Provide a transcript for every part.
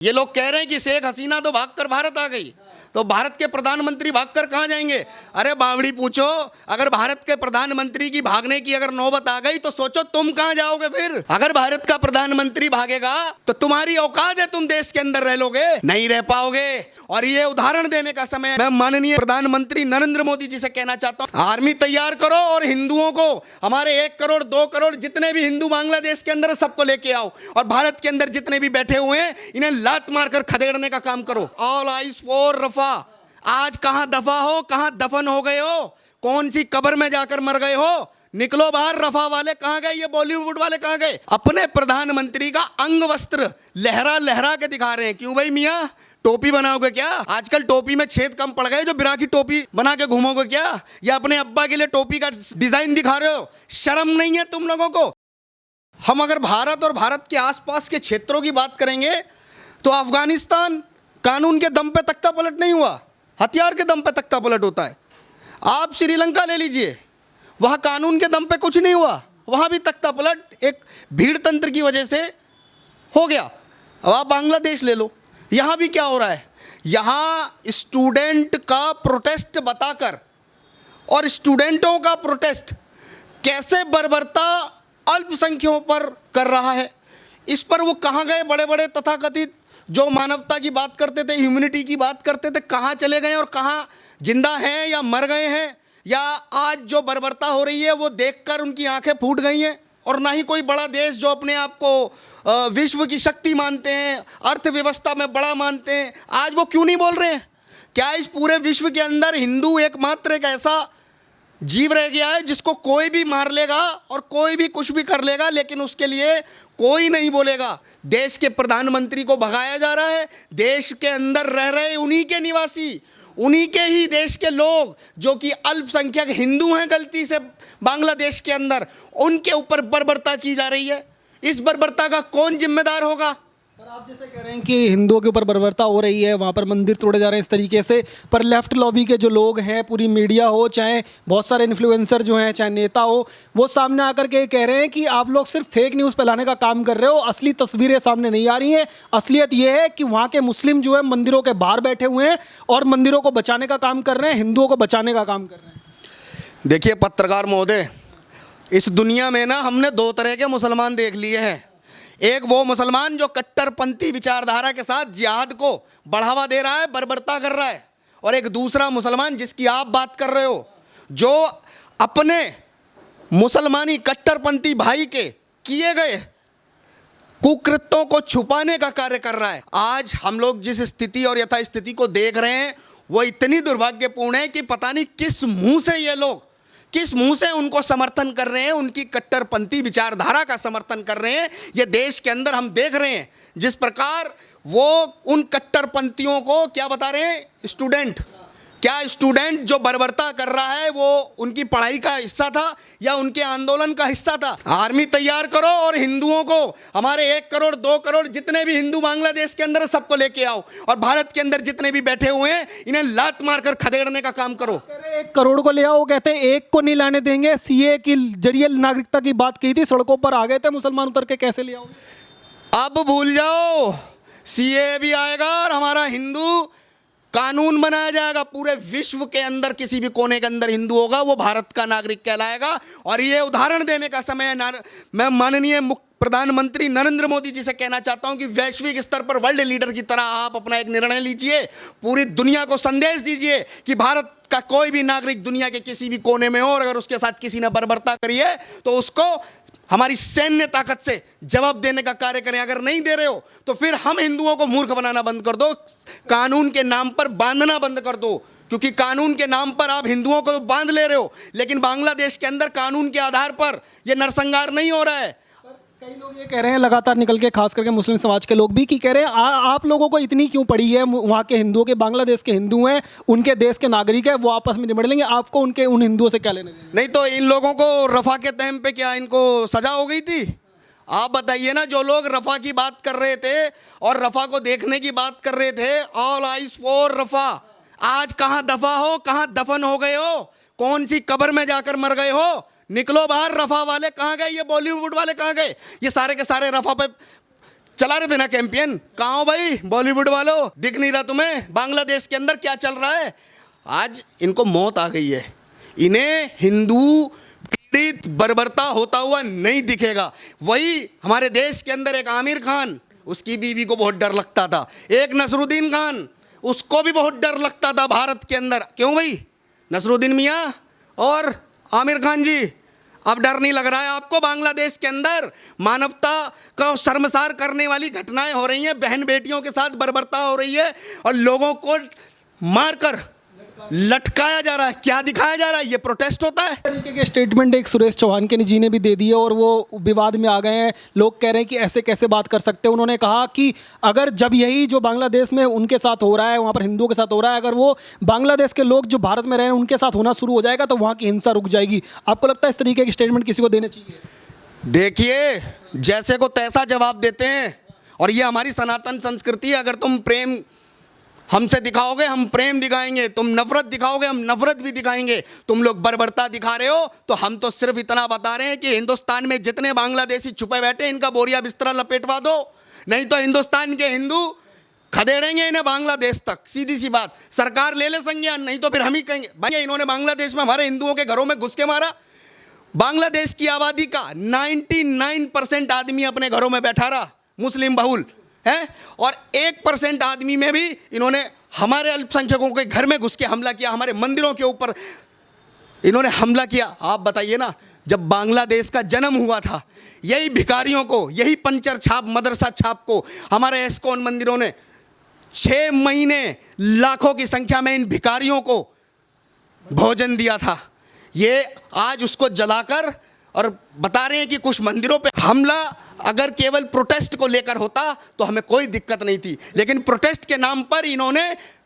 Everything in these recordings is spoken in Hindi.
ये लोग कह रहे हैं कि शेख हसीना तो भागकर भारत आ गई, तो भारत के प्रधानमंत्री भागकर कहाँ जाएंगे? अरे बावड़ी पूछो, अगर भारत के प्रधानमंत्री की भागने की अगर नौबत आ गई तो सोचो तुम कहाँ जाओगे फिर? अगर भारत का प्रधानमंत्री भागेगा तो तुम्हारी औकात है, तुम देश के अंदर रह लोगे? नहीं रह पाओगे। और ये उदाहरण देने का समय मैं माननीय प्रधानमंत्री नरेंद्र मोदी जी से कहना चाहता हूँ, आर्मी तैयार करो और हिंदुओं को, हमारे 1 करोड़ 2 करोड़ जितने भी हिंदू बांग्लादेश के अंदर सबको लेके आओ, और भारत के अंदर जितने भी बैठे हुए हैं इन्हें लात मारकर खदेड़ने का काम करो। All eyes for Rafah. आज कहां दफा हो, कहां दफन हो गए हो, कौन सी कब्र में जाकर मर गए हो? निकलो बाहर। रफा वाले कहां गए? ये बॉलीवुड वाले कहां गए? अपने प्रधानमंत्री का अंग वस्त्र लहरा लहरा के दिखा रहे हैं। क्यों भाई मियां, टोपी बनाओगे क्या? आजकल टोपी में छेद कम पड़ गए, जो बिरा की टोपी बना के घूमोगे क्या? या अपने अब्बा के लिए टोपी का डिजाइन दिखा रहे हो? शर्म नहीं है तुम लोगों को? हम अगर भारत और भारत के आसपास के क्षेत्रों की बात करेंगे तो अफगानिस्तान कानून के दम पे तख्ता पलट नहीं हुआ, हथियार के दम पे तख्ता पलट होता है। आप श्रीलंका ले लीजिए, वहाँ कानून के दम पे कुछ नहीं हुआ, वहाँ भी तख्ता पलट एक भीड़ तंत्र की वजह से हो गया। अब आप बांग्लादेश ले लो, यहाँ भी क्या हो रहा है? यहाँ स्टूडेंट का प्रोटेस्ट बताकर और स्टूडेंटों का प्रोटेस्ट कैसे बर्बरता अल्पसंख्यकों पर कर रहा है, इस पर वो कहाँ गए? बड़े बड़े तथाकथित जो मानवता की बात करते थे, ह्यूमैनिटी की बात करते थे, कहाँ चले गए और कहाँ जिंदा हैं या मर गए हैं? या आज जो बर्बरता हो रही है वो देखकर उनकी आंखें फूट गई हैं? और ना ही कोई बड़ा देश जो अपने आप को विश्व की शक्ति मानते हैं, अर्थव्यवस्था में बड़ा मानते हैं, आज वो क्यों नहीं बोल रहे हैं? क्या इस पूरे विश्व के अंदर हिंदू एकमात्र एक ऐसा जीव रह गया है जिसको कोई भी मार लेगा और कोई भी कुछ भी कर लेगा, लेकिन उसके लिए कोई नहीं बोलेगा? देश के प्रधानमंत्री को भगाया जा रहा है। देश के अंदर रह रहे उन्हीं के निवासी, उन्हीं के ही देश के लोग जो कि अल्पसंख्यक हिंदू हैं गलती से बांग्लादेश के अंदर, उनके ऊपर बर्बरता की जा रही है। इस बर्बरता का कौन जिम्मेदार होगा? पर आप जैसे कह रहे हैं कि हिंदुओं के ऊपर बर्बरता हो रही है, वहाँ पर मंदिर तोड़े जा रहे हैं इस तरीके से, पर लेफ्ट लॉबी के जो लोग हैं, पूरी मीडिया हो, चाहे बहुत सारे इन्फ्लुएंसर जो हैं, चाहे नेता हो, वो सामने आकर के कह रहे हैं कि आप लोग सिर्फ फेक न्यूज़ फैलाने का काम कर रहे हो, असली तस्वीरें सामने नहीं आ रही हैं। असलियत ये है कि वहाँ के मुस्लिम जो है मंदिरों के बाहर बैठे हुए हैं और मंदिरों को बचाने का काम कर रहे हैं, हिंदुओं को बचाने का काम कर रहे हैं। देखिए पत्रकार महोदय, इस दुनिया में ना हमने 2 तरह के मुसलमान देख लिए हैं। एक वो मुसलमान जो कट्टरपंथी विचारधारा के साथ जिहाद को बढ़ावा दे रहा है, बर्बरता कर रहा है, और एक दूसरा मुसलमान जिसकी आप बात कर रहे हो, जो अपने मुसलमानी कट्टरपंथी भाई के किए गए कुकृत्यों को छुपाने का कार्य कर रहा है। आज हम लोग जिस स्थिति और यथास्थिति को देख रहे हैं वो इतनी दुर्भाग्यपूर्ण है कि पता नहीं किस मुंह से ये लोग, किस मुंह से उनको समर्थन कर रहे हैं, उनकी कट्टरपंथी विचारधारा का समर्थन कर रहे हैं। ये देश के अंदर हम देख रहे हैं जिस प्रकार वो उन कट्टरपंथियों को क्या बता रहे हैं? स्टूडेंट, क्या स्टूडेंट जो बर्बरता कर रहा है वो उनकी पढ़ाई का हिस्सा था या उनके आंदोलन का हिस्सा था? आर्मी तैयार करो और हिंदुओं को, हमारे 1 करोड़ 2 करोड़ जितने भी हिंदू बांग्लादेश के अंदर सबको लेके आओ, और भारत के अंदर जितने भी बैठे हुए हैं इन्हें लात मारकर खदेड़ने का काम करो। 1 करोड़ को ले आओ, कहते हैं 1 को नहीं लाने देंगे। सीए के जरिए नागरिकता की बात की थी, सड़कों पर आ गए थे मुसलमान उतर के, कैसे ले आओगे? अब भूल जाओ, सीए भी आएगा और हमारा हिंदू कानून बनाया जाएगा। पूरे विश्व के अंदर किसी भी कोने के अंदर हिंदू होगा वो भारत का नागरिक कहलाएगा। और ये उदाहरण देने का समय है। मैं माननीय प्रधानमंत्री नरेंद्र मोदी जी से कहना चाहता हूं कि वैश्विक स्तर पर वर्ल्ड लीडर की तरह आप अपना एक निर्णय लीजिए, पूरी दुनिया को संदेश दीजिए कि भारत का कोई भी नागरिक दुनिया के किसी भी कोने में हो और अगर उसके साथ किसी ने बर्बरता करी है तो उसको हमारी सैन्य ताकत से जवाब देने का कार्य करें। अगर नहीं दे रहे हो तो फिर हम हिंदुओं को मूर्ख बनाना बंद कर दो, कानून के नाम पर बांधना बंद कर दो, क्योंकि कानून के नाम पर आप हिंदुओं को बांध ले रहे हो, लेकिन बांग्लादेश के अंदर कानून के आधार पर यह नरसंहार नहीं हो रहा है। कई लोग ये कह रहे हैं लगातार निकल के, खास करके मुस्लिम समाज के लोग भी, कि कह रहे हैं आप लोगों को इतनी क्यों पड़ी है? वहाँ के हिंदुओं के, बांग्लादेश के हिंदू हैं, उनके देश के नागरिक हैं, वो आपस में निबड़ लेंगे, आपको उनके उन हिंदुओं से क्या लेने देने? नहीं तो इन लोगों को रफा के टाइम पे क्या इनको सजा हो गई थी? आप बताइए ना, जो लोग रफा की बात कर रहे थे और रफा को देखने की बात कर रहे थे, ऑल आइज फॉर रफा, आज कहाँ दफा हो, कहाँ दफन हो गए हो, कौन सी कब्र में जाकर मर गए हो? निकलो बाहर। रफा वाले कहाँ गए? ये बॉलीवुड वाले कहाँ गए? ये सारे के सारे रफा पे चला रहे थे ना कैंपेन, कहाँ हो भाई बॉलीवुड वालों, दिख नहीं रहा तुम्हें बांग्लादेश के अंदर क्या चल रहा है? आज इनको मौत आ गई है, इन्हें हिंदू पीड़ित बर्बरता होता हुआ नहीं दिखेगा। वही हमारे देश के अंदर एक आमिर खान, उसकी बीवी को बहुत डर लगता था, एक नसरुद्दीन खान, उसको भी बहुत डर लगता था भारत के अंदर। क्यों भाई? नसरुद्दीन मियाँ और आमिर खान जी, अब डर नहीं लग रहा है आपको? बांग्लादेश के अंदर मानवता को शर्मसार करने वाली घटनाएं हो रही हैं, बहन बेटियों के साथ बर्बरता हो रही है और लोगों को मारकर लटकाया जा रहा है। क्या दिखाया जा रहा है? ये प्रोटेस्ट होता है। तरीके के स्टेटमेंट एक सुरेश चौहान के जी ने भी दे दिए और वो विवाद में आ गए हैं। लोग कह रहे हैं कि ऐसे कैसे बात कर सकते हैं। उन्होंने कहा कि अगर जब यही जो बांग्लादेश में उनके साथ हो रहा है, वहाँ पर हिंदुओं के साथ हो रहा है, अगर वो बांग्लादेश के लोग जो भारत में रह रहे हैं उनके साथ होना शुरू हो जाएगा तो वहाँ की हिंसा रुक जाएगी। आपको लगता है इस तरीके के स्टेटमेंट किसी को देने चाहिए? देखिए, जैसे को तैसा जवाब देते हैं और ये हमारी सनातन संस्कृति है। अगर तुम प्रेम हमसे दिखाओगे हम प्रेम दिखाएंगे, तुम नफरत दिखाओगे हम नफरत भी दिखाएंगे। तुम लोग बर्बरता दिखा रहे हो तो हम तो सिर्फ इतना बता रहे हैं कि हिंदुस्तान में जितने बांग्लादेशी छुपे बैठे इनका बोरिया बिस्तरा लपेटवा दो, नहीं तो हिंदुस्तान के हिंदू खदेड़ेंगे इन्हें बांग्लादेश तक। सीधी सी बात, सरकार ले ले संज्ञान, नहीं तो फिर हम ही कहेंगे भाई इन्होंने बांग्लादेश में हमारे हिंदुओं के घरों में घुस के मारा। बांग्लादेश की आबादी का 99% आदमी अपने घरों में बैठा रहा, मुस्लिम बहुल है, और 1% आदमी में भी इन्होंने हमारे अल्पसंख्यकों के घर में घुस के हमला किया, हमारे मंदिरों के ऊपर इन्होंने हमला किया। आप बताइए ना, जब बांग्लादेश का जन्म हुआ था, यही भिखारियों को, यही पंचर छाप मदरसा छाप को हमारे एस्कॉन मंदिरों ने 6 महीने लाखों की संख्या में इन भिखारियों को भोजन दिया था। ये आज उसको जलाकर और बता रहे हैं कि कुछ मंदिरों पे हमला अगर केवल प्रोटेस्ट को लेकर होता तो हमें कोई दिक्कत नहीं थी, लेकिन प्रोटेस्ट के नाम पर इन्होंने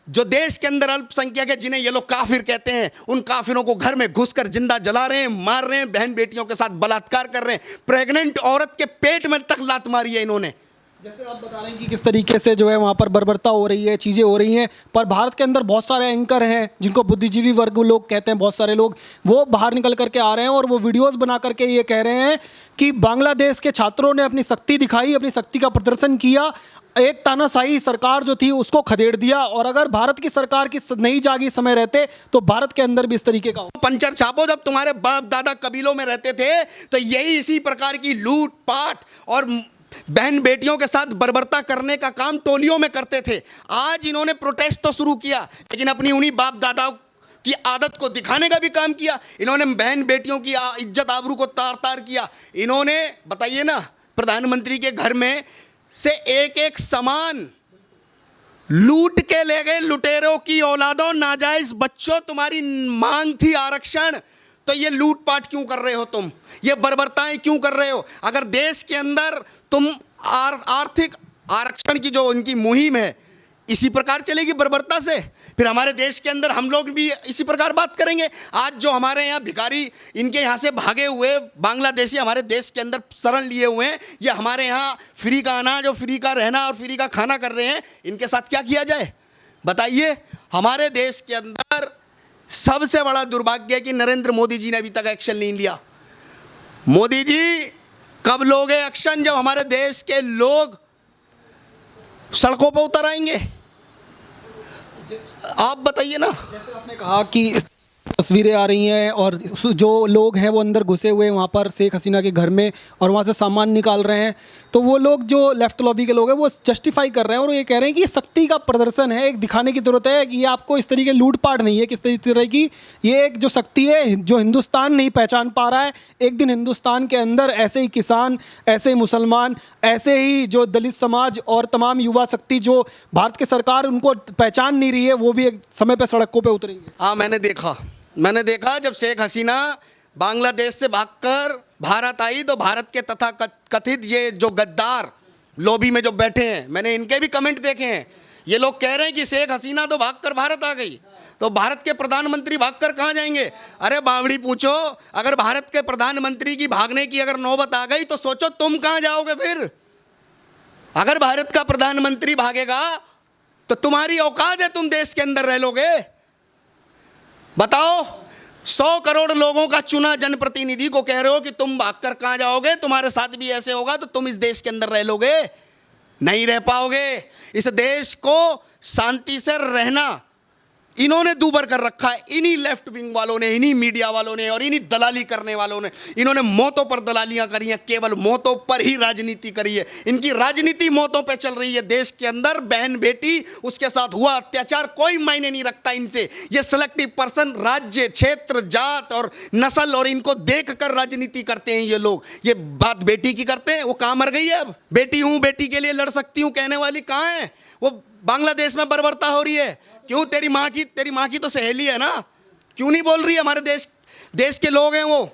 जो देश के अंदर अल्पसंख्यक है, जिन्हें ये लोग काफिर कहते हैं, उन काफिरों को घर में घुसकर जिंदा जला रहे हैं, मार रहे हैं, बहन बेटियों के साथ बलात्कार कर रहे हैं, प्रेग्नेंट औरत के पेट में तक लात मारी है इन्होंने। जैसे आप बता रहे हैं कि किस तरीके से जो है वहाँ पर बर्बरता हो रही है, चीज़ें हो रही हैं, पर भारत के अंदर बहुत सारे एंकर हैं जिनको बुद्धिजीवी वर्ग लोग कहते हैं, बहुत सारे लोग वो बाहर निकल करके आ रहे हैं और वो वीडियोस बना करके ये कह रहे हैं कि बांग्लादेश के छात्रों ने अपनी शक्ति दिखाई, अपनी शक्ति का प्रदर्शन किया, एक तानाशाही सरकार जो थी उसको खदेड़ दिया, और अगर भारत की सरकार की नहीं जागी समय रहते तो भारत के अंदर भी इस तरीके का पंचर छापो। जब तुम्हारे बाप दादा कबीलों में रहते थे तो यही इसी प्रकार की लूट पाट और बहन बेटियों के साथ बर्बरता करने का काम टोलियों में करते थे। आज इन्होंने प्रोटेस्ट तो शुरू किया, लेकिन अपनी उन्हीं बाप दादाओं की आदत को दिखाने का भी काम किया। इन्होंने बहन बेटियों की इज्जत आबरू को तार तार किया। इन्होंने बताइए ना, प्रधानमंत्री के घर में से एक एक सामान लूट के ले गए। लुटेरों की औलादों, नाजायज बच्चों, तुम्हारी मांग थी आरक्षण, तो ये लूटपाट क्यों कर रहे हो तुम? ये बर्बरताएं क्यों कर रहे हो? अगर देश के अंदर तुम आर्थिक आरक्षण की जो उनकी मुहिम है इसी प्रकार चलेगी बर्बरता से, फिर हमारे देश के अंदर हम लोग भी इसी प्रकार बात करेंगे। आज जो हमारे यहाँ भिखारी इनके यहाँ से भागे हुए बांग्लादेशी हमारे देश के अंदर शरण लिए हुए हैं, ये हमारे यहाँ फ्री का अनाज और फ्री का रहना और फ्री का खाना कर रहे हैं, इनके साथ क्या किया जाए बताइए? हमारे देश के अंदर सबसे बड़ा दुर्भाग्य है कि नरेंद्र मोदी जी ने अभी तक एक्शन नहीं लिया। मोदी जी कब लोगे एक्शन? जब हमारे देश के लोग सड़कों पर उतर आएंगे। आप बताइए ना। जैसे आपने कहा कि तस्वीरें आ रही हैं और जो लोग हैं वो अंदर घुसे हुए हैं वहाँ पर शेख हसीना के घर में और वहाँ से सामान निकाल रहे हैं, तो वो लोग जो लेफ्ट लॉबी के लोग हैं वो जस्टिफाई कर रहे हैं और ये कह रहे हैं कि ये शक्ति का प्रदर्शन है, एक दिखाने की ज़रूरत है कि ये आपको इस तरीके लूटपाट नहीं है, किस तरह की ये एक जो शक्ति है जो हिंदुस्तान नहीं पहचान पा रहा है। एक दिन हिंदुस्तान के अंदर ऐसे ही किसान, ऐसे ही मुसलमान, ऐसे ही जो दलित समाज और तमाम युवा शक्ति जो भारत की सरकार उनको पहचान नहीं रही है, वो भी एक समय पर सड़कों पर उतरेंगे। हाँ, मैंने देखा जब शेख हसीना बांग्लादेश से भागकर भारत आई तो भारत के तथा कथित ये जो गद्दार लॉबी में जो बैठे हैं, मैंने इनके भी कमेंट देखे हैं। ये लोग कह रहे हैं कि शेख हसीना तो भागकर भारत आ गई, तो भारत के प्रधानमंत्री भागकर कहाँ जाएंगे? अरे बावड़ी पूछो, अगर भारत के प्रधानमंत्री की भागने की अगर नौबत आ गई तो सोचो तुम कहाँ जाओगे फिर? अगर भारत का प्रधानमंत्री भागेगा तो तुम्हारी औकात है, तुम देश के अंदर रह लोगे? बताओ, 100 करोड़ लोगों का चुना जनप्रतिनिधि को कह रहे हो कि तुम भागकर कहाँ जाओगे, तुम्हारे साथ भी ऐसे होगा तो तुम इस देश के अंदर रह लोगे? नहीं रह पाओगे। इस देश को शांति से रहना इन्होंने दूभर कर रखा है, इन्हीं लेफ्ट विंग वालों ने, इन्हीं मीडिया वालों ने और इन्हीं दलाली करने वालों ने। इन्होंने मौतों पर दलालियां करी हैं, केवल मौतों पर ही राजनीति करी है। इनकी राजनीति मौतों पे चल रही है। देश के अंदर बहन बेटी उसके साथ हुआ अत्याचार कोई मायने नहीं रखता इनसे। ये सिलेक्टिव पर्सन राज्य, क्षेत्र, जात और नस्ल और इनको देख कर राजनीति करते हैं ये लोग। ये बात बेटी की करते हैं, वो कहाँ मर गई है? अब बेटी हूँ, बेटी के लिए लड़ सकती हूँ कहने वाली कहाँ है? वो बांग्लादेश में बर्बरता हो रही है। क्यों? तेरी माँ की तो सहेली है ना, क्यों नहीं बोल रही है? हमारे देश के लोग हैं वो,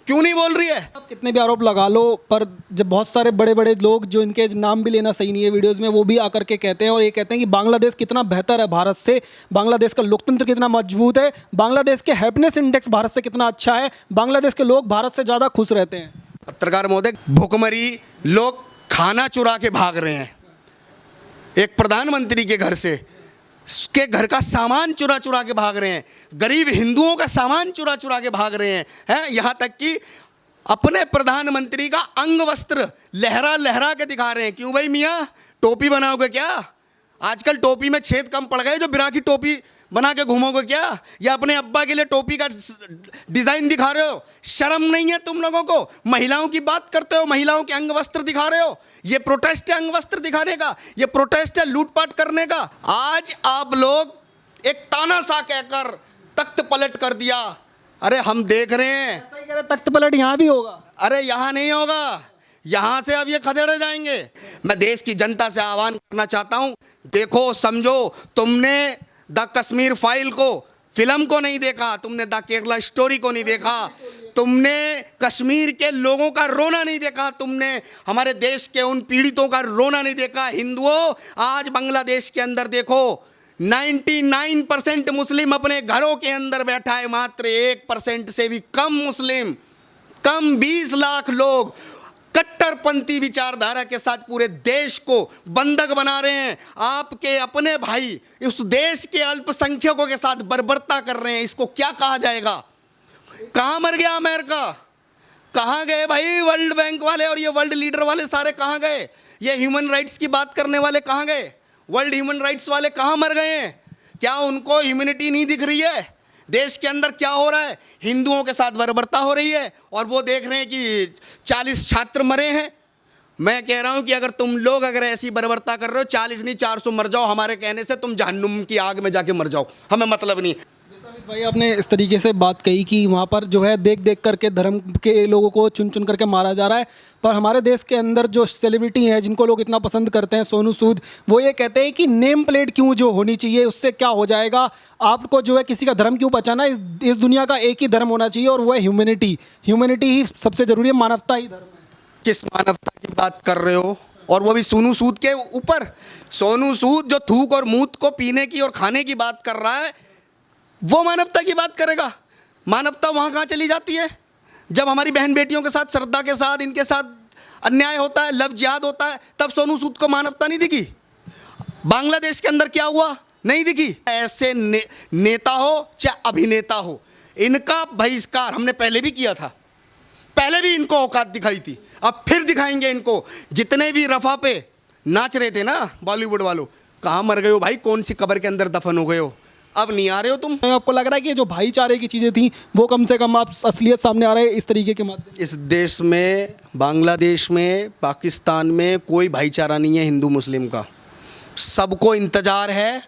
क्यों नहीं बोल रही है? आप कितने भी आरोप लगा लो, पर जब बहुत सारे बड़े बड़े लोग जो इनके नाम भी लेना सही नहीं है वीडियोस में, वो भी आकर के कहते हैं और ये कहते हैं कि बांग्लादेश कितना बेहतर है भारत से, बांग्लादेश का लोकतंत्र कितना मजबूत है, बांग्लादेश के हैप्पीनेस इंडेक्स भारत से कितना अच्छा है, बांग्लादेश के लोग भारत से ज़्यादा खुश रहते हैं। पत्रकार महोदय, भुखमरी लोग खाना चुरा के भाग रहे हैं। एक प्रधानमंत्री के घर से उसके घर का सामान चुरा चुरा के भाग रहे हैं। गरीब हिंदुओं का सामान चुरा चुरा के भाग रहे हैं। यहाँ तक कि अपने प्रधानमंत्री का अंग वस्त्र लहरा लहरा के दिखा रहे हैं। क्यों भाई मियाँ, टोपी बनाओगे क्या? आजकल टोपी में छेद कम पड़ गए, जो बिरा की टोपी बना के घूमोगे क्या? या अपने अब्बा के लिए टोपी का डिजाइन दिखा रहे हो? शर्म नहीं है तुम लोगों को? महिलाओं की बात करते हो, महिलाओं के अंग वस्त्र दिखा रहे हो। ये प्रोटेस्ट है अंग वस्त्र दिखाने का, ये प्रोटेस्ट है लूटपाट करने का। आज आप लोग एक तानाशाह कहकर तख्त पलट कर दिया। अरे हम देख रहे हैं, सही कह रहे, तख्त पलट यहाँ भी होगा। अरे यहाँ नहीं होगा, यहाँ से अब ये खदेड़े जाएंगे। मैं देश की जनता से आह्वान करना चाहता हूँ, देखो समझो, तुमने द कश्मीर फाइल को, फिल्म को नहीं देखा, तुमने द केरला स्टोरी को नहीं देखा, तुमने कश्मीर के लोगों का रोना नहीं देखा, तुमने हमारे देश के उन पीड़ितों का रोना नहीं देखा। हिंदुओं, आज बांग्लादेश के अंदर देखो 99% मुस्लिम अपने घरों के अंदर बैठा है, मात्र 1% से भी कम मुस्लिम, कम 20 लाख लोग कट्टरपंथी विचारधारा के साथ पूरे देश को बंधक बना रहे हैं। आपके अपने भाई उस देश के अल्पसंख्यकों के साथ बर्बरता कर रहे हैं। इसको क्या कहा जाएगा? कहाँ मर गया अमेरिका? कहाँ गए भाई वर्ल्ड बैंक वाले और ये वर्ल्ड लीडर वाले सारे कहाँ गए? ये ह्यूमन राइट्स की बात करने वाले कहाँ गए? वर्ल्ड ह्यूमन राइट्स वाले कहाँ मर गए हैं? क्या उनको ह्यूमैनिटी नहीं दिख रही है? देश के अंदर क्या हो रहा है? हिंदुओं के साथ बर्बरता हो रही है और वो देख रहे हैं कि 40 छात्र मरे हैं। मैं कह रहा हूं कि अगर तुम लोग अगर ऐसी बर्बरता कर रहे हो, 40 नहीं 400 मर जाओ, हमारे कहने से तुम जहन्नुम की आग में जाके मर जाओ, हमें मतलब नहीं। भाई आपने इस तरीके से बात कही कि वहाँ पर जो है देख देख करके धर्म के लोगों को चुन चुन करके मारा जा रहा है, पर हमारे देश के अंदर जो सेलिब्रिटी हैं जिनको लोग इतना पसंद करते हैं, सोनू सूद, वो ये कहते हैं कि नेम प्लेट क्यों जो होनी चाहिए, उससे क्या हो जाएगा? आपको जो है किसी का धर्म क्यों पहचाना? इस दुनिया का एक ही धर्म होना चाहिए और वो है ह्यूमैनिटी। ह्यूमैनिटी ही सबसे ज़रूरी है, मानवता ही धर्म है। किस मानवता की बात कर रहे हो? और वो भी सोनू सूद के ऊपर। सोनू सूद जो थूक और मूत को पीने की और खाने की बात कर रहा है, वो मानवता की बात करेगा? मानवता वहाँ कहाँ चली जाती है जब हमारी बहन बेटियों के साथ, श्रद्धा के साथ, इनके साथ अन्याय होता है, लव जिहाद होता है, तब सोनू सूद को मानवता नहीं दिखी? बांग्लादेश के अंदर क्या हुआ? नहीं दिखी? ऐसे नेता हो चाहे अभिनेता हो, इनका बहिष्कार हमने पहले भी किया था, पहले भी इनको औकात दिखाई थी, अब फिर दिखाएंगे इनको। जितने भी रफा पे नाच रहे थे ना बॉलीवुड वालों, कहाँ मर गए हो भाई? कौन सी कब्र के अंदर दफन हो गए हो? अब नहीं आ रहे हो तुम? आपको लग रहा है कि जो भाईचारे की चीज़ें थी वो कम से कम आप असलियत सामने आ रहा है इस तरीके के माध्यम? इस देश में, बांग्लादेश में, पाकिस्तान में कोई भाईचारा नहीं है हिंदू मुस्लिम का। सबको इंतजार है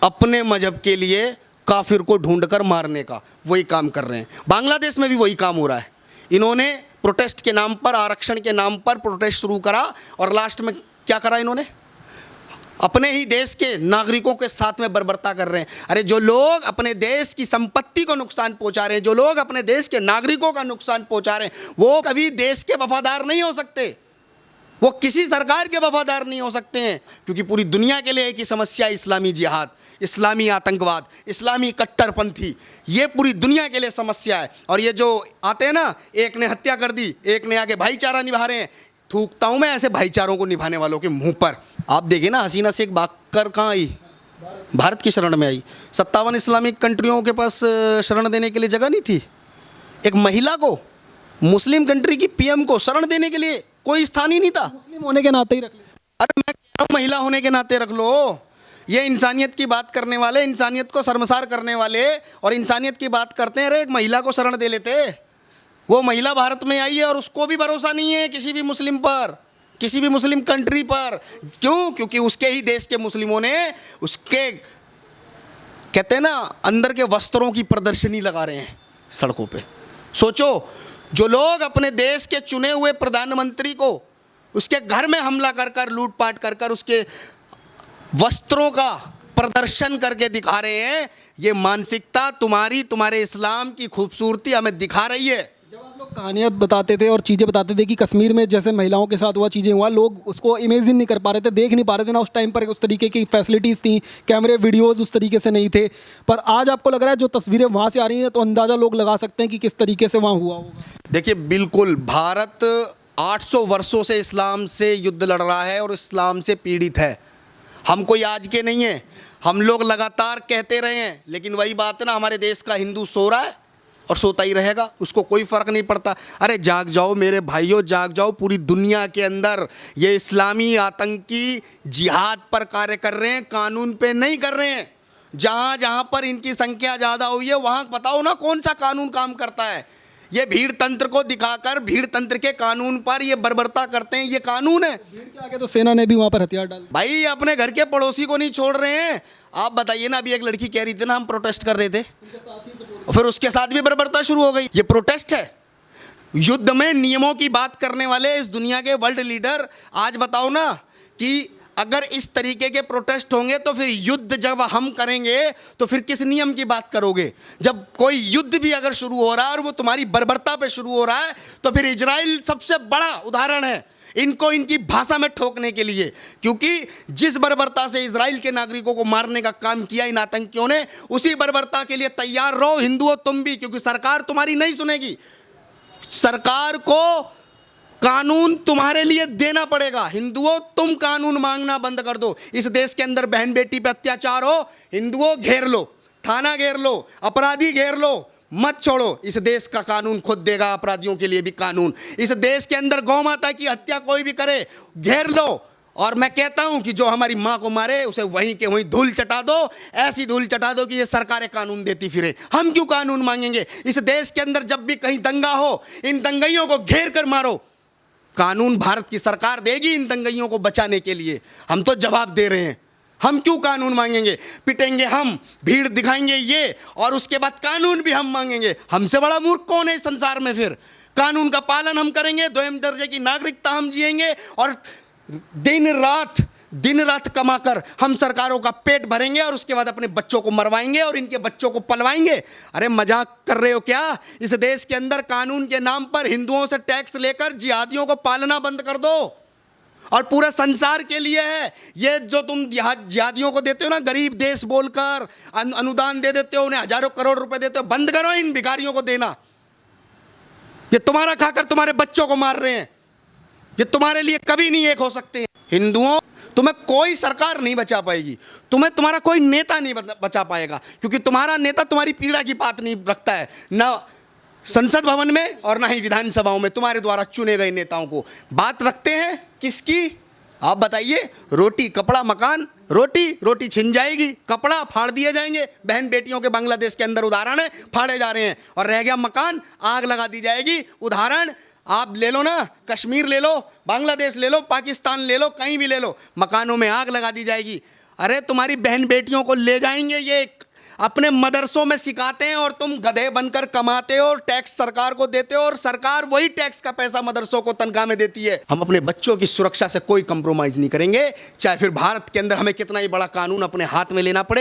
अपने मजहब के लिए काफिर को ढूंढकर मारने का। वही काम कर रहे हैं बांग्लादेश में भी, वही काम हो रहा है। इन्होंने प्रोटेस्ट के नाम पर, आरक्षण के नाम पर प्रोटेस्ट शुरू करा और लास्ट में क्या करा इन्होंने? अपने ही देश के नागरिकों के साथ में बर्बरता कर रहे हैं। अरे जो लोग अपने देश की संपत्ति को नुकसान पहुंचा रहे हैं, जो लोग अपने देश के नागरिकों का नुकसान पहुंचा रहे हैं, वो कभी देश के वफादार नहीं हो सकते, वो किसी सरकार के वफादार नहीं हो सकते हैं, क्योंकि पूरी दुनिया के लिए एक ही समस्या है, इस्लामी जिहाद, इस्लामी आतंकवाद, इस्लामी कट्टरपंथी, ये पूरी दुनिया के लिए समस्या है। और ये जो आते हैं ना, एक ने हत्या कर दी, एक ने आगे भाईचारा निभा रहे हैं, थूकता हूं मैं ऐसे भाईचारों को निभाने वालों के मुंह पर। आप देखिए ना, हसीना शेख भागकर कहाँ आई? भारत की शरण में आई। 57 इस्लामिक कंट्रियों के पास शरण देने के लिए जगह नहीं थी। एक महिला को, मुस्लिम कंट्री की पीएम को शरण देने के लिए कोई स्थान ही नहीं था। मुस्लिम होने के नाते ही रख लिया। अरे मैं कह रहा हूं महिला होने के नाते रख लो। ये इंसानियत की बात करने वाले, इंसानियत को शर्मसार करने वाले और इंसानियत की बात करते हैं, अरे एक महिला को शरण दे लेते। वो महिला भारत में आई है और उसको भी भरोसा नहीं है किसी भी मुस्लिम पर, किसी भी मुस्लिम कंट्री पर। क्यों? क्योंकि उसके ही देश के मुस्लिमों ने उसके, कहते हैं ना, अंदर के वस्त्रों की प्रदर्शनी लगा रहे हैं सड़कों पे। सोचो, जो लोग अपने देश के चुने हुए प्रधानमंत्री को उसके घर में हमला कर कर, लूटपाट कर कर उसके वस्त्रों का प्रदर्शन करके दिखा रहे हैं, ये मानसिकता तुम्हारे इस्लाम की खूबसूरती हमें दिखा रही है। जब आप लोग कहानियाँ बताते थे और चीज़ें बताते थे कि कश्मीर में जैसे महिलाओं के साथ हुआ, चीज़ें हुआ, लोग उसको इमेजिन नहीं कर पा रहे थे, देख नहीं पा रहे थे ना। उस टाइम पर उस तरीके की फैसिलिटीज़ थी, कैमरे वीडियोज़ उस तरीके से नहीं थे। पर आज आपको लग रहा है जो तस्वीरें वहाँ से आ रही हैं तो अंदाज़ा लोग लगा सकते हैं कि किस तरीके से वहाँ हुआ होगा। देखिए, बिल्कुल भारत 800 वर्षों से इस्लाम से युद्ध लड़ रहा है और इस्लाम से पीड़ित है। हम कोई आज के नहीं हैं, हम लोग लगातार कहते रहे हैं, लेकिन वही बात है ना, हमारे देश का हिंदू सो रहा है और सोता ही रहेगा, उसको कोई फ़र्क नहीं पड़ता। अरे जाग जाओ मेरे भाइयों, जाग जाओ। पूरी दुनिया के अंदर ये इस्लामी आतंकी जिहाद पर कार्य कर रहे हैं, कानून पे नहीं कर रहे हैं। जहाँ जहाँ पर इनकी संख्या ज़्यादा हुई है वहाँ बताओ ना कौन सा कानून काम करता है। ये भीड़ तंत्र को दिखाकर भीड़ तंत्र के कानून पर ये बर्बरता करते हैं, ये कानून है। भीड़ के आगे तो सेना ने भी वहाँ पर हथियार डाल। भाई अपने घर के पड़ोसी को नहीं छोड़ रहे हैं। आप बताइए ना, अभी एक लड़की कह रही थी ना, हम प्रोटेस्ट कर रहे थे, फिर उसके साथ भी बर्बरता शुरू हो गई। ये प्रोटेस्ट है? युद्ध में नियमों की बात करने वाले इस दुनिया के वर्ल्ड लीडर, आज बताओ ना कि अगर इस तरीके के प्रोटेस्ट होंगे तो फिर युद्ध जब हम करेंगे तो फिर किस नियम की बात करोगे? जब कोई युद्ध भी अगर शुरू हो रहा है और वो तुम्हारी बर्बरता पे शुरू हो रहा है तो फिर इजराइल सबसे बड़ा उदाहरण है इनको इनकी भाषा में ठोकने के लिए। क्योंकि जिस बर्बरता से इजराइल के नागरिकों को मारने का काम किया इन आतंकियों ने, उसी बर्बरता के लिए तैयार रहो हिंदुओं तुम भी, क्योंकि सरकार तुम्हारी नहीं सुनेगी। सरकार को कानून तुम्हारे लिए देना पड़ेगा। हिंदुओं तुम कानून मांगना बंद कर दो। इस देश के अंदर बहन बेटी पे अत्याचार हो, हिंदुओं घेर लो, थाना घेर लो, अपराधी घेर लो, मत छोड़ो। इस देश का कानून खुद देगा अपराधियों के लिए भी कानून। इस देश के अंदर गौ माता की हत्या कोई भी करे, घेर लो। और मैं कहता हूं कि जो हमारी माँ को मारे उसे वहीं के वहीं धूल चटा दो, ऐसी धूल चटा दो कि ये सरकारें कानून देती फिरे। हम क्यों कानून मांगेंगे? इस देश के अंदर जब भी कहीं दंगा हो, इन दंगाइयों को घेर कर मारो। कानून भारत की सरकार देगी इन दंगाइयों को बचाने के लिए। हम तो जवाब दे रहे हैं, हम क्यों कानून मांगेंगे? पिटेंगे हम, भीड़ दिखाएंगे ये, और उसके बाद कानून भी हम मांगेंगे। हमसे बड़ा मूर्ख कौन है इस संसार में? फिर कानून का पालन हम करेंगे, 2 दर्जे की नागरिकता हम जिएंगे और दिन रात कमाकर हम सरकारों का पेट भरेंगे और उसके बाद अपने बच्चों को मरवाएंगे और इनके बच्चों को पलवाएंगे। अरे मजाक कर रहे हो क्या? इस देश के अंदर कानून के नाम पर हिंदुओं से टैक्स लेकर जिहादियों को पालना बंद कर दो। और पूरे संसार के लिए है ये, जो तुम जिहादियों को देते हो ना गरीब देश बोलकर, अनुदान दे देते हो, उन्हें हजारों करोड़ रुपए देते हो, बंद करो इन भिखारियों को देना। ये तुम्हारा खाकर तुम्हारे बच्चों को मार रहे हैं। ये तुम्हारे लिए कभी नहीं एक हो सकते। हिंदुओं, तुम्हें कोई सरकार नहीं बचा पाएगी, तुम्हें तुम्हारा कोई नेता नहीं बचा पाएगा, क्योंकि तुम्हारा नेता तुम्हारी पीड़ा की बात नहीं रखता है, ना संसद भवन में और ना ही विधानसभाओं में तुम्हारे द्वारा चुने गए नेताओं को। बात रखते हैं किसकी? आप बताइए। रोटी कपड़ा मकान, रोटी छिन जाएगी, कपड़ा फाड़ दिए जाएंगे। बहन बेटियों के बांग्लादेश के अंदर उदाहरण है, फाड़े जा रहे हैं। और रह गया मकान, आग लगा दी जाएगी। उदाहरण आप ले लो ना, कश्मीर ले लो, बांग्लादेश ले लो, पाकिस्तान ले लो, कहीं भी ले लो, मकानों में आग लगा दी जाएगी। अरे तुम्हारी बहन बेटियों को ले जाएंगे, ये अपने मदरसों में सिखाते हैं और तुम गधे बनकर कमाते हो और टैक्स सरकार को देते हो और सरकार वही टैक्स का पैसा मदरसों को तनख्वाह में देती है। हम अपने बच्चों की सुरक्षा से कोई कंप्रोमाइज़ नहीं करेंगे, चाहे फिर भारत के अंदर हमें कितना ही बड़ा कानून अपने हाथ में लेना पड़े।